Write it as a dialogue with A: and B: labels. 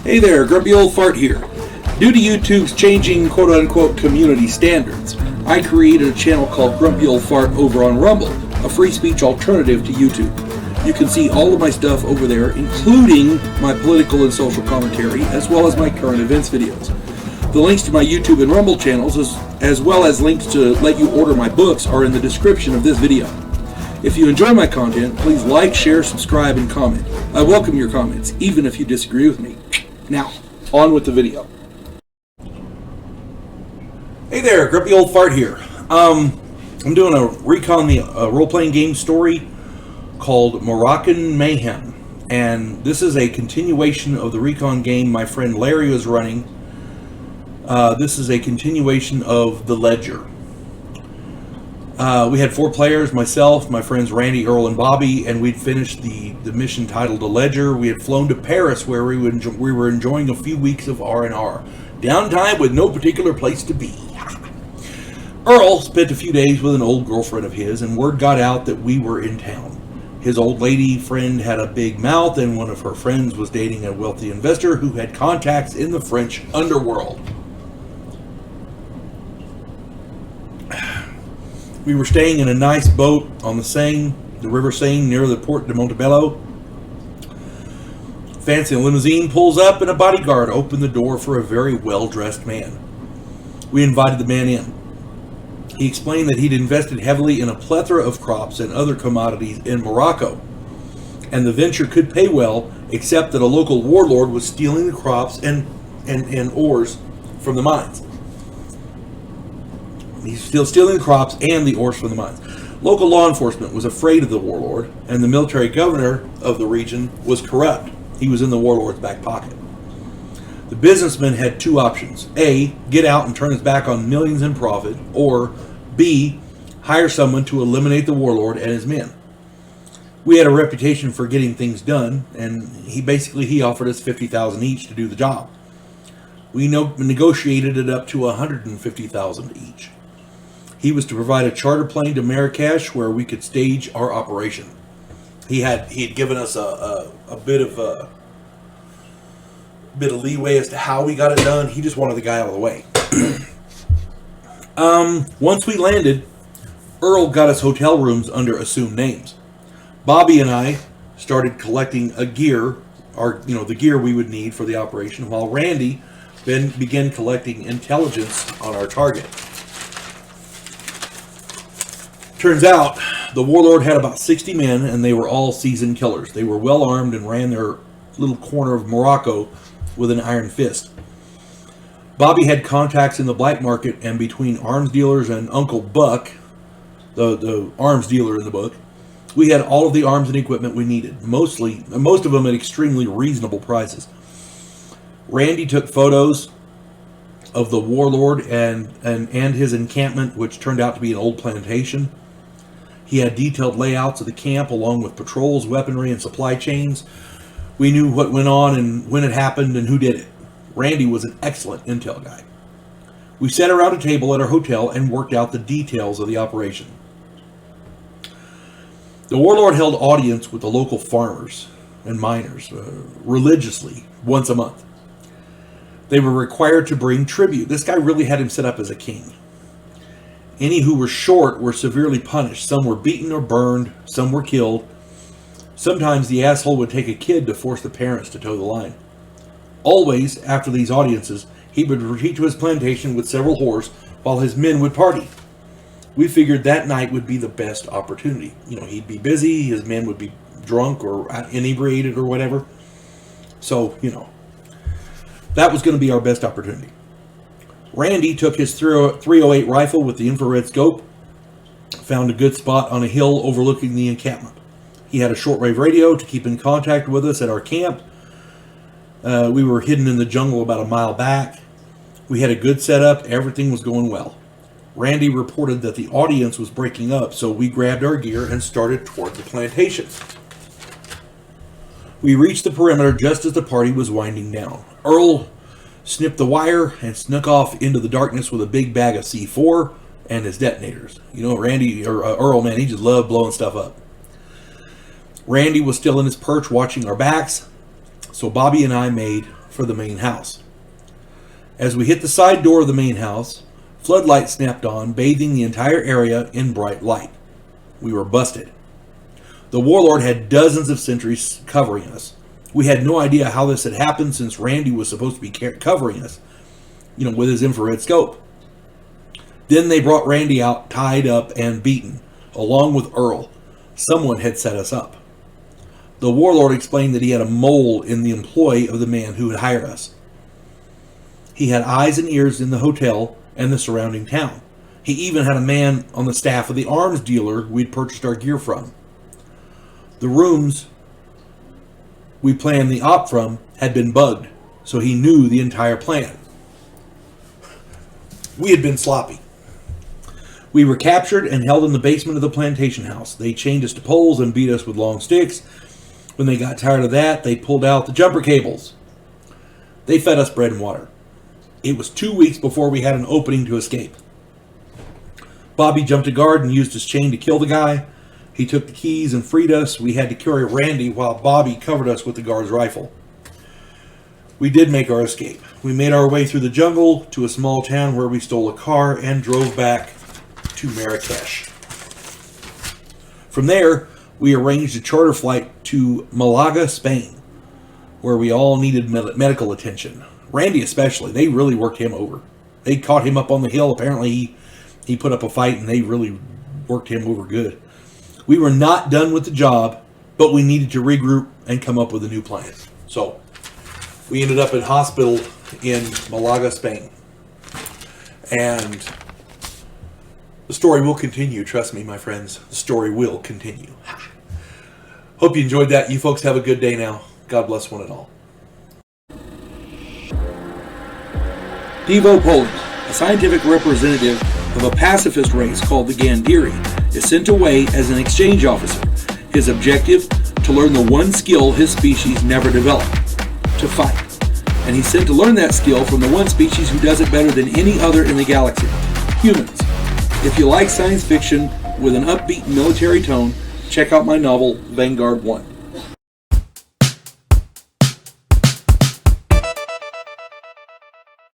A: Hey there, Grumpy Old Fart here. Due to YouTube's changing quote-unquote community standards, I created a channel called Grumpy Old Fart over on Rumble, a free speech alternative to YouTube. You can see all of my stuff over there, including my political and social commentary, as well as my current events videos. The links to my YouTube and Rumble channels, as well as links to let you order my books, are in the description of this video. If you enjoy my content, please like, share, subscribe, and comment. I welcome your comments, even if you disagree with me. Now, on with the video. Hey there, Grumpy Old Fart here. I'm doing a Recon role-playing game story called Moroccan Mayhem. And this is a continuation of the Recon game my friend Larry was running. This is a continuation of The Ledger. We had 4 players, myself, my friends Randy, Earl, and Bobby, and we'd finished the mission titled The Ledger. We had flown to Paris, where we were enjoying a few weeks of R&R. Downtime with no particular place to be. Earl spent a few days with an old girlfriend of his, and word got out that we were in town. His old lady friend had a big mouth, and one of her friends was dating a wealthy investor who had contacts in the French underworld. We were staying in a nice boat on the Seine, the River Seine, near the Port de Montebello. Fancy limousine pulls up, and a bodyguard opened the door for a very well-dressed man. We invited the man in. He explained that he'd invested heavily in a plethora of crops and other commodities in Morocco, and the venture could pay well, except that a local warlord was stealing the crops and ores from the mines. He's still stealing the crops and the ores from the mines. Local law enforcement was afraid of the warlord, and the military governor of the region was corrupt. He was in the warlord's back pocket. The businessman had 2 options. A, get out and turn his back on millions in profit, or B, hire someone to eliminate the warlord and his men. We had a reputation for getting things done, and he offered us $50,000 each to do the job. We negotiated it up to $150,000 each. He was to provide a charter plane to Marrakesh where we could stage our operation. He had given us a bit of leeway as to how we got it done. He just wanted the guy out of the way. Once we landed, Earl got us hotel rooms under assumed names. Bobby and I started collecting the gear we would need for the operation, while Randy then began collecting intelligence on our target. Turns out, the warlord had about 60 men, and they were all seasoned killers. They were well armed and ran their little corner of Morocco with an iron fist. Bobby had contacts in the black market, and between arms dealers and Uncle Buck, the arms dealer in the book, we had all of the arms and equipment we needed. Most of them at extremely reasonable prices. Randy took photos of the warlord and his encampment, which turned out to be an old plantation. He had detailed layouts of the camp along with patrols, weaponry, and supply chains. We knew what went on and when it happened and who did it. Randy was an excellent intel guy. We sat around a table at our hotel and worked out the details of the operation. The warlord held audience with the local farmers and miners religiously once a month. They were required to bring tribute. This guy really had him set up as a king. Any who were short were severely punished. Some were beaten or burned. Some were killed. Sometimes the asshole would take a kid to force the parents to toe the line. Always, after these audiences, he would retreat to his plantation with several whores while his men would party. We figured that night would be the best opportunity. He'd be busy, his men would be drunk or inebriated or whatever. So, that was going to be our best opportunity. Randy took his 308 rifle with the infrared scope, found a good spot on a hill overlooking the encampment. He had a shortwave radio to keep in contact with us at our camp. We were hidden in the jungle about a mile back. We had a good setup. Everything was going well. Randy reported that the audience was breaking up, so we grabbed our gear and started toward the plantation. We reached the perimeter just as the party was winding down. Earl snipped the wire and snuck off into the darkness with a big bag of C4 and his detonators. Earl, man, he just loved blowing stuff up. Randy was still in his perch watching our backs, so Bobby and I made for the main house. As we hit the side door of the main house, floodlights snapped on, bathing the entire area in bright light. We were busted. The warlord had dozens of sentries covering us. We had no idea how this had happened since Randy was supposed to be covering us, with his infrared scope. Then they brought Randy out, tied up and beaten, along with Earl. Someone had set us up. The warlord explained that he had a mole in the employ of the man who had hired us. He had eyes and ears in the hotel and the surrounding town. He even had a man on the staff of the arms dealer we'd purchased our gear from. The rooms we planned the op from had been bugged, so he knew the entire plan. We had been sloppy. We were captured and held in the basement of the plantation house. They chained us to poles and beat us with long sticks. When they got tired of that, they pulled out the jumper cables. They fed us bread and water. It was 2 weeks before we had an opening to escape. Bobby jumped a guard and used his chain to kill the guy. He took the keys and freed us. We had to carry Randy while Bobby covered us with the guard's rifle. We did make our escape. We made our way through the jungle to a small town where we stole a car and drove back to Marrakesh. From there, we arranged a charter flight to Malaga, Spain, where we all needed medical attention. Randy especially. They really worked him over. They caught him up on the hill. Apparently, he put up a fight, and they really worked him over good. We were not done with the job, but we needed to regroup and come up with a new plan. So, we ended up in hospital in Malaga, Spain. And the story will continue. Trust me, my friends. The story will continue. Hope you enjoyed that. You folks have a good day now. God bless one and all. Devo Poland, a scientific representative of a pacifist race called the Gandhiri, is sent away as an exchange officer. His objective, to learn the one skill his species never developed, to fight. And he's sent to learn that skill from the one species who does it better than any other in the galaxy, humans. If you like science fiction with an upbeat military tone, check out my novel, Vanguard 1.